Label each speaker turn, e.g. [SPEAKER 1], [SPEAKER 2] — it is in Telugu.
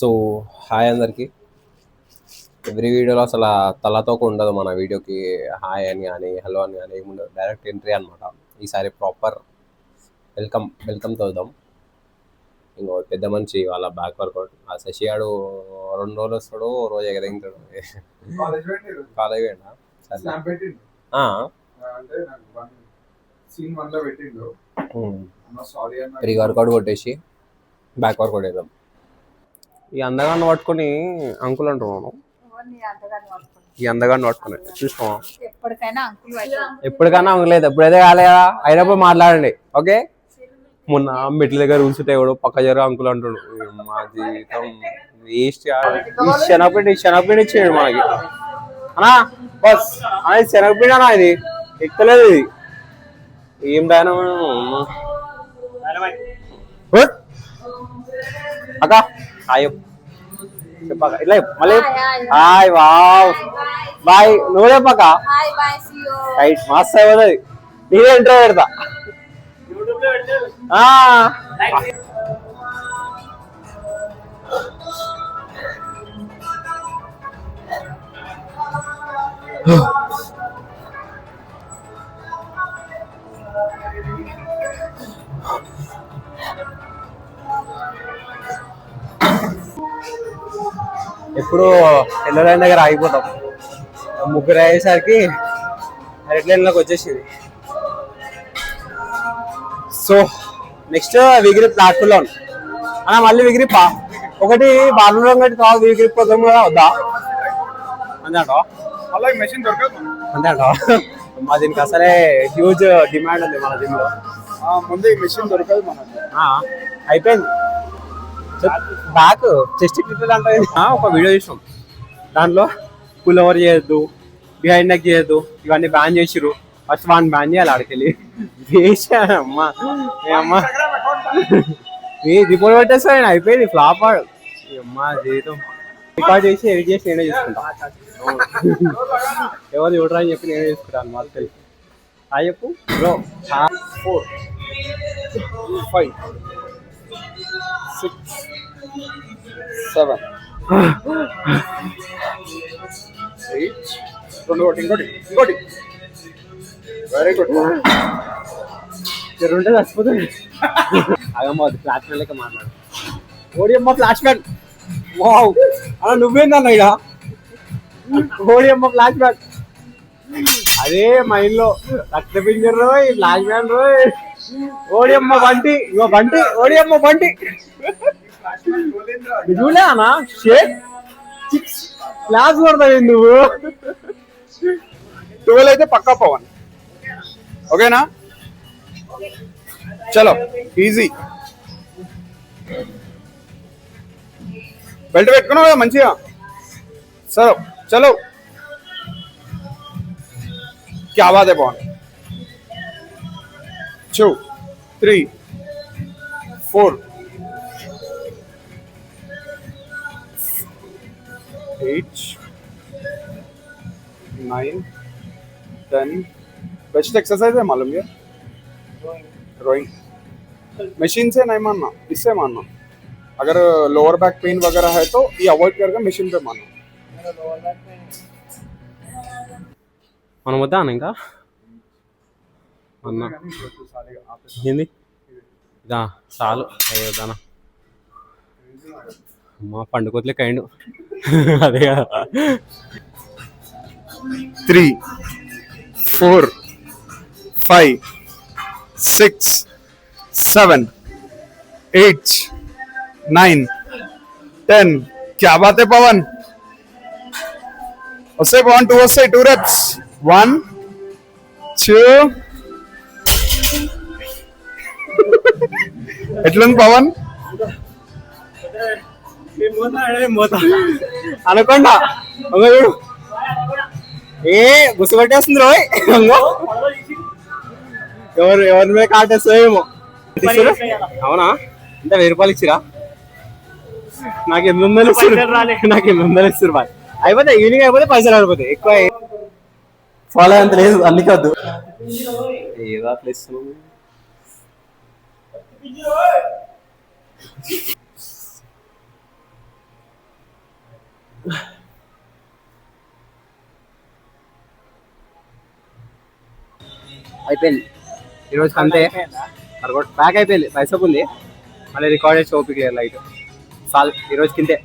[SPEAKER 1] సో హాయ్ అందరికి. ఎవ్రీ వీడియోలో అసలు తలతోక ఉండదు మన వీడియోకి. హాయ్ అని కానీ హలో అని కానీ ఏముండదు, డైరెక్ట్ ఎంట్రీ అనమాట. ఈసారి ప్రాపర్ వెల్కమ్ వెల్కమ్తో వద్దాం. ఇంకో పెద్ద మనిషి వాళ్ళ బ్యాక్ వర్కౌట్ ఆ శశిగాడు 2 రోజులు వస్తాడు, రోజు ఎగదింటాడు. కాలేజ్ వేయండా ప్రీ వర్కౌట్ కొట్టేసి బ్యాక్ వర్కౌట్ వేద్దాం. ఈ అందగాన్ని పట్టుకొని అంకుల్ అంటున్నాను. ఈ అందగాన్ని పట్టుకుని చూసుకోమా, ఎప్పటికైనా అంకుల్ లేదు, ఎప్పుడైతే కాలేదా అయినప్పుడు మాట్లాడండి. ఓకే, మొన్న మెట్ల దగ్గర కూర్చుంటే ఎవడో పక్క జర అంకుల్ అంటున్నాడు. మా జీవితం వేస్ట్. శనగపిండి ఇచ్చేయండి మనకి అన్నా. బస్ అది శనగపిండి అన్నా, ఇది ఎక్కలేదు. ఇది ఏం దానం అక్క. హాయ్ చెప్పక ఇట్లా మళ్ళీ హాయ్ వావ్ బాయ్. నువ్వు చెప్పక రైట్ మస్తు అయిపోతుంది. నేనే ఇంట్రో పెడతా. ఎప్పుడు ఎల్లో లైన్ దగ్గర ఆగిపోతాం. ముగ్గురు అయ్యేసరికి రెడ్ లైన్లోకి వచ్చేసింది. సో నెక్స్ట్ విగ్రిప్ నాటులో అన్న, మళ్ళీ విగ్రిప్ ఒకటి బార్లో కట్టి తర్వాత విగ్రిప్ పోతాం కదా, వద్దా అంతే అంటావా? మెషిన్ దొరకదు అంతే అంటావా? మా దీనికి అసలే హ్యూజ్ డిమాండ్ ఉంది మన జిమ్ లో. ముందు మెషిన్ దొరకదు మన అయిపోయింది. బ్యాక్ చెస్ట్ అంటే ఒక వీడియో చూసాం, దాంట్లో పుల్ ఓవర్ చేయొద్దు, బిహైండ్ నెక్ చేయొద్దు, ఇవన్నీ బ్యాన్ చేసిర్రు. ఫస్ట్ వాడిని బ్యాన్ చేయాలి ఆడికెళ్ళి. అమ్మా అమ్మా రిపోర్ట్ పెట్టేస్తాను, అయిపోయింది ఫ్లాప్. అమ్మా జీవితం రికార్డ్ చేసి ఎడిట్ చేసి నేనే చూసుకుంటా. ఎవరు చూడరా అని చెప్పి నేనే చూసుకుంటాను. మాకు తెలిసి హాయ్ చెప్పు బ్రో. 4 5 6 7 8 ఇంకోటి వెరీ గుడ్. రెండే చచ్చిపోతుంది. అగమ్మ ఫ్లాష్ మ్యాన్ లెక్క మాట్లాడు. ఓడి అమ్మ ఫ్లాష్ మ్యాన్. వావ్ అలా నువ్వేందన్న ఇక ఓడి అమ్మ ఫ్లాష్ మ్యాన్. అదే మైండ్ లో రక్త పింజర్ రోయ్, ఫ్లాష్ మ్యాన్ రోయ్, ఓడి అమ్మ బంటి. ఇగో బంటి, ఓడి అమ్మ బంటి. చూలే అన్న షేక్ క్లాస్ కొడతావు నువ్వు.
[SPEAKER 2] 12 అయితే పక్కా పవన్. ఓకేనా? చలో ఈజీ. బెల్ట్ పెట్టుకున్నావు కదా మంచిగా. సరే చలో. क्या बात है पवन. 2 3 4 8 9 10. बेस्ट एक्सरसाइज है मालूम है. रोइंग मशीन से नहीं मानना, इससे मानना. अगर लोअर बैक पेन वगैरह है तो ये अवॉइड करके मशीन पे मानना.
[SPEAKER 1] మనం వద్దా అన్న ఇంకా అన్న ఏంది ఇదా చాలు అయ్యోదానా. మా పండుకోట్లే కైండు అదే కదా.
[SPEAKER 2] 3 4 5 6 7 8 9 10. क्या बात है पवन. उससे पवन 2 से 2 reps. 1 2. ఎట్లుంది పవన్?
[SPEAKER 1] అనుకోండా చూడు. ఏ గుర్తు పట్టేస్తుంది రోయ్. ఎవరి మీద కాటేస్తా ఏమో. అవునా? అంటే 1000 రూపాయలు ఇచ్చిరా? నాకు 800 ఇస్తారు బాయ్. అయిపోతే ఈవినింగ్ అయిపోతే పైసలు అయిపోతాయి. ఎక్కువ ఫాలో అంత లేదు అన్ని కాదు. ఏదో అట్లా ఇస్తున్నాం. అయిపోయింది ఈరోజు అంతే. బ్యాక్ అయిపోయింది, పైసపు ఉంది, మళ్ళీ రికార్డ్ చేసి ఓపిక లేదు లైట్. చాలు ఈరోజు కిందే.